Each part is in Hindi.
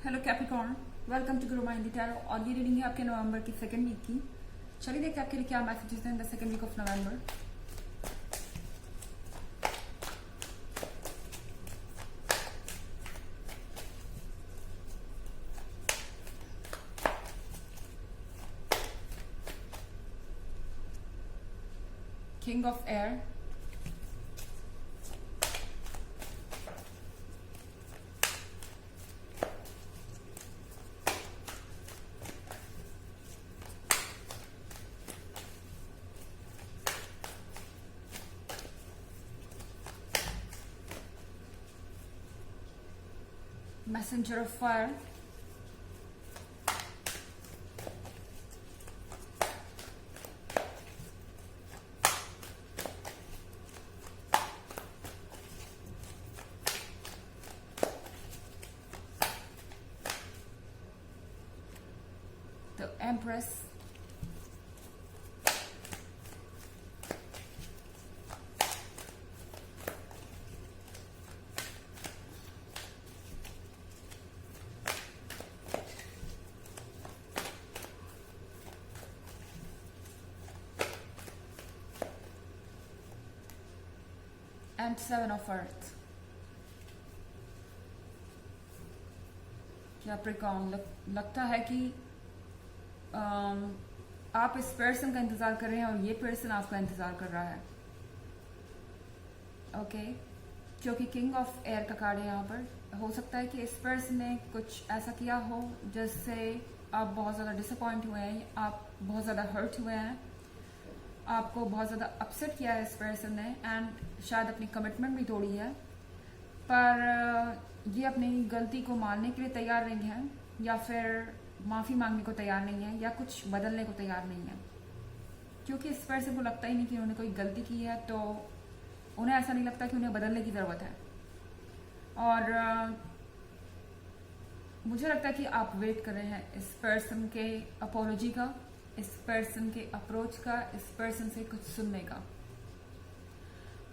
Hello Capricorn, welcome to Guru mind tarot. और ये रीडिंग है आपके नवंबर की सेकंड वीक की। चलिए देखते हैं आपके लिए क्या मैसेजेस हैं in the second week of November. King of air, messenger of fire, the empress, and seven of earth. Capricorn, लगता है कि आप इस पर्सन का इंतजार कर रहे हैं और ये पर्सन आपका इंतजार कर रहा है। ओके, क्योंकि किंग ऑफ एयर का कार्ड है यहाँ पर। हो सकता है कि इस पर्सन ने कुछ ऐसा किया हो जिससे आप बहुत ज़्यादा डिसअपॉइंट हुए हैं, आप बहुत ज़्यादा हर्ट हुए हैं, आपको बहुत ज़्यादा अपसेट किया है इस पर्सन ने, एंड शायद अपनी कमिटमेंट भी तोड़ी है। पर ये अपनी गलती को मानने के लिए तैयार नहीं है, या फिर माफ़ी मांगने को तैयार नहीं है, या कुछ बदलने को तैयार नहीं है। क्योंकि इस पर्सन को लगता ही नहीं कि उन्होंने कोई गलती की है, तो उन्हें ऐसा नहीं लगता कि उन्हें बदलने की ज़रूरत है। और मुझे लगता है कि आप वेट कर रहे हैं इस पर्सन के अपोलॉजी का, इस पर्सन के अप्रोच का, इस पर्सन से कुछ सुनने का।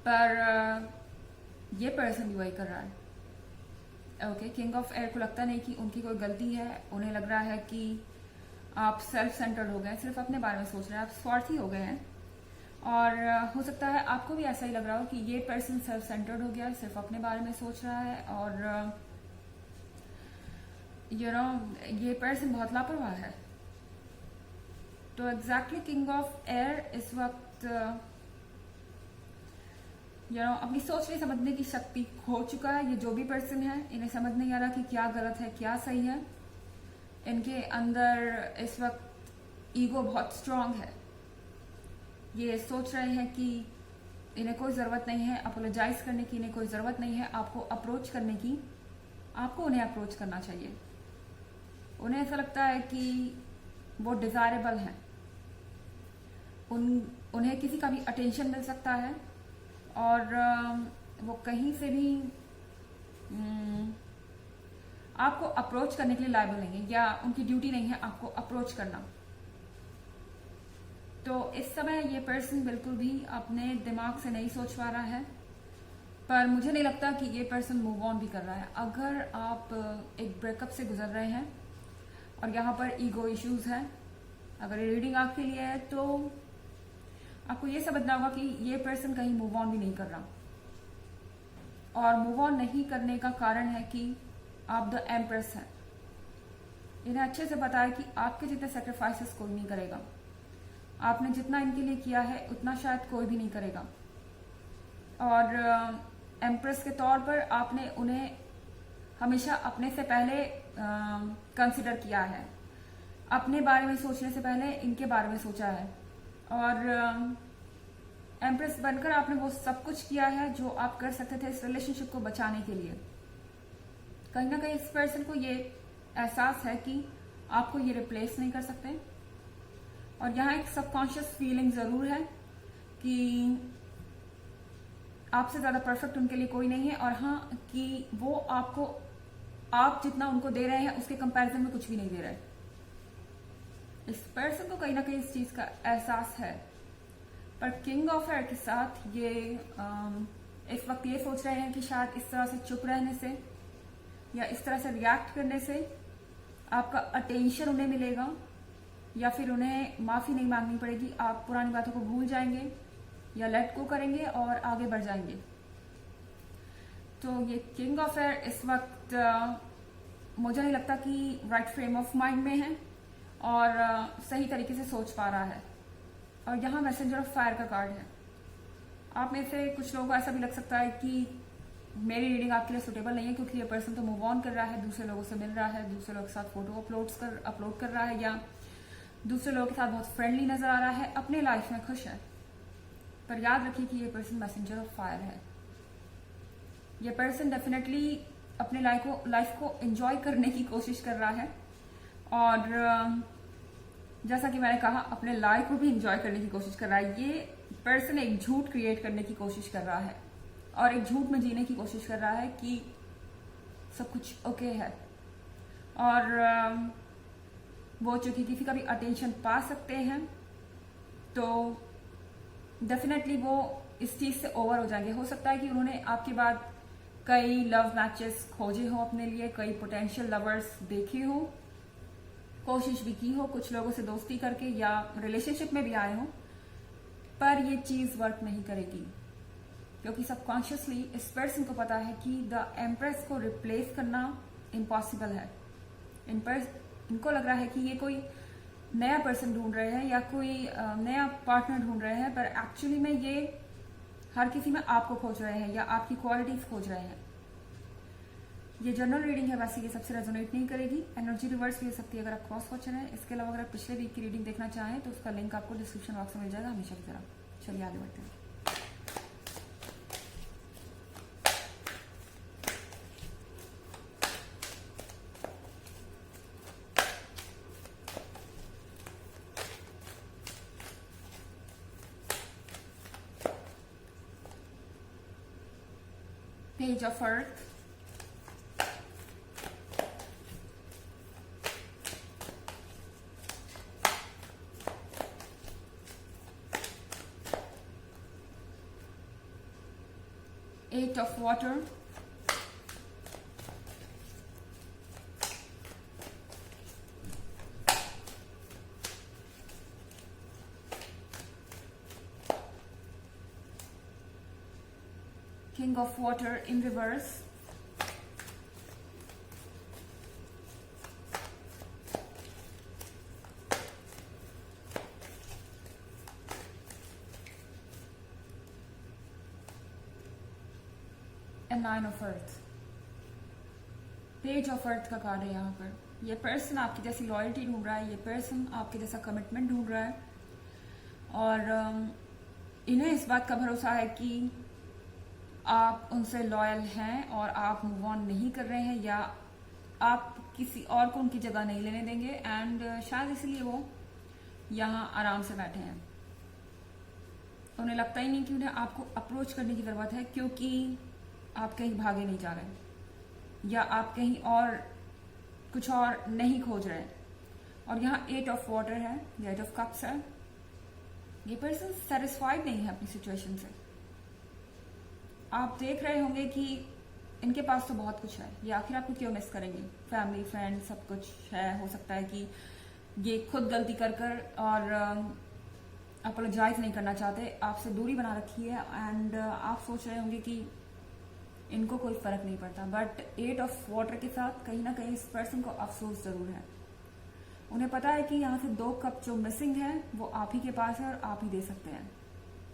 पर ये पर्सन भी वही कर रहा है। ओके, किंग ऑफ एयर को लगता नहीं कि उनकी कोई गलती है। उन्हें लग रहा है कि आप सेल्फ सेंटर्ड हो गए, सिर्फ अपने बारे में सोच रहे हैं, आप स्वार्थी हो गए हैं। और हो सकता है आपको भी ऐसा ही लग रहा हो कि ये पर्सन सेल्फ सेंटर्ड हो गया, सिर्फ अपने बारे में सोच रहा है। और ये पर्सन बहुत लापरवाह है। तो एग्जैक्टली किंग ऑफ एयर इस वक्त अपनी सोचने समझने की शक्ति खो चुका है। ये जो भी पर्सन है, इन्हें समझ नहीं आ रहा कि क्या गलत है क्या सही है। इनके अंदर इस वक्त ईगो बहुत स्ट्रांग है। ये सोच रहे हैं कि इन्हें कोई ज़रूरत नहीं है अपोलोजाइज करने की, इन्हें कोई ज़रूरत नहीं है आपको अप्रोच करने की। आपको उन्हें अप्रोच करना चाहिए। उन्हें ऐसा लगता है कि वो डिज़ायरेबल हैं, उन्हें किसी का भी अटेंशन मिल सकता है, और वो कहीं से भी आपको अप्रोच करने के लिए लायबल नहीं है, या उनकी ड्यूटी नहीं है आपको अप्रोच करना। तो इस समय ये पर्सन बिल्कुल भी अपने दिमाग से नहीं सोच पा रहा है। पर मुझे नहीं लगता कि ये पर्सन मूव ऑन भी कर रहा है। अगर आप एक ब्रेकअप से गुजर रहे हैं और यहाँ पर ईगो इश्यूज हैं, अगर ये रीडिंग आपके लिए है, तो आपको ये समझना होगा कि ये पर्सन कहीं मूव ऑन भी नहीं कर रहा। और मूव ऑन नहीं करने का कारण है कि आप द एम्प्रेस हैं। इन्हें अच्छे से पता है कि आपके जितने सेक्रीफाइसेस कोई नहीं करेगा। आपने जितना इनके लिए किया है उतना शायद कोई भी नहीं करेगा। और एम्प्रेस के तौर पर आपने उन्हें हमेशा अपने से पहले कंसिडर किया है। अपने बारे में सोचने से पहले इनके बारे में सोचा है। और एम्प्रेस बनकर आपने वो सब कुछ किया है जो आप कर सकते थे इस रिलेशनशिप को बचाने के लिए। कहीं ना कहीं इस पर्सन को ये एहसास है कि आपको ये रिप्लेस नहीं कर सकते। और यहाँ एक सबकॉन्शियस फीलिंग जरूर है कि आपसे ज्यादा परफेक्ट उनके लिए कोई नहीं है, और हाँ कि वो आपको, आप जितना उनको दे रहे हैं उसके कंपैरिजन में कुछ भी नहीं दे रहे। इस पर्सन को कहीं ना कहीं इस चीज का एहसास है। पर किंग ऑफ एयर के साथ ये इस वक्त ये सोच रहे हैं कि शायद इस तरह से चुप रहने से या इस तरह से रिएक्ट करने से आपका अटेंशन उन्हें मिलेगा, या फिर उन्हें माफ़ी नहीं मांगनी पड़ेगी। आप पुरानी बातों को भूल जाएंगे या लेट गो करेंगे और आगे बढ़ जाएंगे। तो ये किंग ऑफ एयर इस वक्त मुझे नहीं लगता कि राइट फ्रेम ऑफ माइंड में है और सही तरीके से सोच पा रहा है। और यहाँ मैसेंजर ऑफ फायर का कार्ड है। आप में से कुछ लोगों को ऐसा भी लग सकता है कि मेरी रीडिंग आपके लिए सुटेबल नहीं है, क्योंकि ये पर्सन तो मूव ऑन कर रहा है, दूसरे लोगों से मिल रहा है, दूसरे लोगों के साथ फोटो अपलोड कर रहा है, या दूसरे लोगों के साथ बहुत फ्रेंडली नजर आ रहा है, अपने लाइफ में खुश है। पर याद रखिए कि ये पर्सन मैसेंजर ऑफ फायर है। ये पर्सन डेफिनेटली अपने लाइफ को एंजॉय करने की कोशिश कर रहा है, और जैसा कि मैंने कहा अपने लाइफ को भी एंजॉय करने की कोशिश कर रहा है। ये पर्सन एक झूठ क्रिएट करने की कोशिश कर रहा है और एक झूठ में जीने की कोशिश कर रहा है कि सब कुछ ओके है, और वो चूंकि किसी का भी अटेंशन पा सकते हैं तो डेफिनेटली वो इस चीज से ओवर हो जाएंगे। हो सकता है कि उन्होंने आपके बाद कई लव मैचेस खोजे हो अपने लिए, कई पोटेंशियल लवर्स देखे हो, कोशिश भी की हो कुछ लोगों से दोस्ती करके, या रिलेशनशिप में भी आए हो, पर ये चीज वर्क नहीं करेगी, क्योंकि सबकॉन्शियसली इस पर्सन को पता है कि द एम्प्रेस को रिप्लेस करना इम्पॉसिबल है। इनको लग रहा है कि ये कोई नया पर्सन ढूंढ रहे हैं या कोई नया पार्टनर ढूंढ रहे हैं, पर एक्चुअली में ये हर किसी में आपको खोज रहे हैं या आपकी क्वालिटीज खोज रहे हैं। ये जनरल रीडिंग है, वैसे ये सबसे रेजोनेट नहीं करेगी। एनर्जी रिवर्स भी हो सकती है अगर आप क्रॉस वॉचर हैं। इसके अलावा अगर आप पिछले वीक की रीडिंग देखना चाहें तो उसका लिंक आपको डिस्क्रिप्शन बॉक्स में मिल जाएगा हमेशा की तरह। चलिए आगे बढ़ते हैं। Page of Earth, Eight of Water, King of Water in reverse, and Nine of Earth. Page of earth का कार्ड है यहाँ पर। ये पर्सन आपकी जैसी लॉयल्टी ढूंढ रहा है, ये पर्सन आपके जैसा कमिटमेंट ढूंढ रहा है, और इन्हें इस बात का भरोसा है कि आप उनसे लॉयल हैं और आप मूव ऑन नहीं कर रहे हैं, या आप किसी और को उनकी जगह नहीं लेने देंगे, एंड शायद इसलिए वो यहाँ आराम से बैठे हैं। उन्हें लगता ही नहीं कि उन्हें आपको अप्रोच करने की जरूरत है, क्योंकि आप कहीं भागे नहीं जा रहे या आप कहीं और कुछ और नहीं खोज रहे हैं। और यहाँ एट ऑफ वाटर है, एट ऑफ कप्स है। ये पर्सन सेटिस्फाइड नहीं है अपनी सिचुएशन से। आप देख रहे होंगे कि इनके पास तो बहुत कुछ है, ये आखिर आपको क्यों मिस करेंगे। फैमिली, फ्रेंड, सब कुछ है। हो सकता है कि ये खुद गलती कर कर और अपोलोजाइज नहीं करना चाहते, आपसे दूरी बना रखी है, एंड आप सोच रहे होंगे कि इनको कोई फर्क नहीं पड़ता। बट एट ऑफ वाटर के साथ कहीं ना कहीं इस पर्सन को अफसोस जरूर है। उन्हें पता है कि यहाँ से 2 कप जो मिसिंग है वो आप ही के पास है और आप ही दे सकते हैं।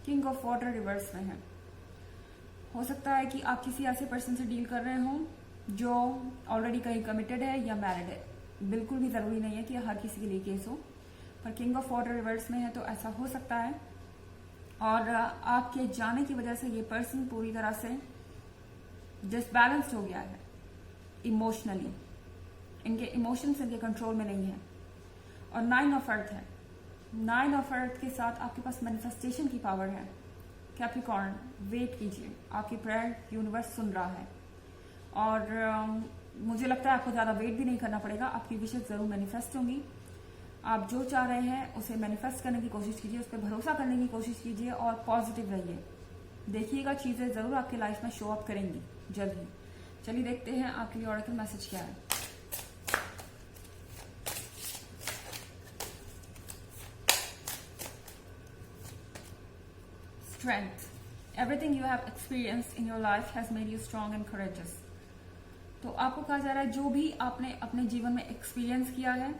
किंग ऑफ वाटर रिवर्स में है। हो सकता है कि आप किसी ऐसे पर्सन से डील कर रहे हो जो ऑलरेडी कहीं कमिटेड है या मैरिड है। बिल्कुल भी जरूरी नहीं है कि हर किसी के लिए केस हो, पर किंग ऑफ वाटर रिवर्स में है तो ऐसा हो सकता है। और आपके जाने की वजह से ये पर्सन पूरी तरह से डिसबैलेंस्ड हो गया है इमोशनली। इनके इमोशंस इनके कंट्रोल में नहीं है। और 9 ऑफ अर्थ है। 9 ऑफ अर्थ के साथ आपके पास मैनिफेस्टेशन की पावर है। कैप्रिकॉर्न, वेट कीजिए, आपकी प्रेयर यूनिवर्स सुन रहा है, और मुझे लगता है आपको ज्यादा वेट भी नहीं करना पड़ेगा। आपकी विशेष जरूर मैनिफेस्ट होंगी। आप जो चाह रहे हैं उसे मैनिफेस्ट करने की कोशिश कीजिए, उस पर भरोसा करने की कोशिश कीजिए और पॉजिटिव रहिए। देखिएगा चीजें जरूर आपकी लाइफ में शो अप करेंगी जल्द ही। चलिए देखते हैं आपके लिए ऑरेकल मैसेज क्या है। Strength, everything you have experienced in your life has made you strong and courageous. तो आपको कहा जा रहा है जो भी आपने अपने जीवन में एक्सपीरियंस किया है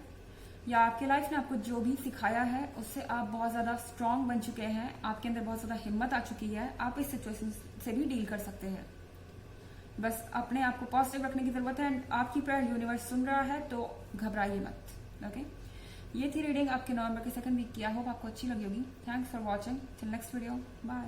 या आपके लाइफ ने आपको जो भी सिखाया है उससे आप बहुत ज्यादा स्ट्रांग बन चुके हैं, आपके अंदर बहुत ज्यादा हिम्मत आ चुकी है, आप इस सिचुएशन से भी डील कर सकते हैं। बस अपने आप को पॉजिटिव रखने की जरूरत है एंड आपकी प्रेयर यूनिवर्स सुन रहा है, तो घबराइए मत। ओके, ये थी रीडिंग आपके नवंबर के सेकंड वीक की। आई होप आपको अच्छी लगी होगी। Thanks for watching, till next video, bye.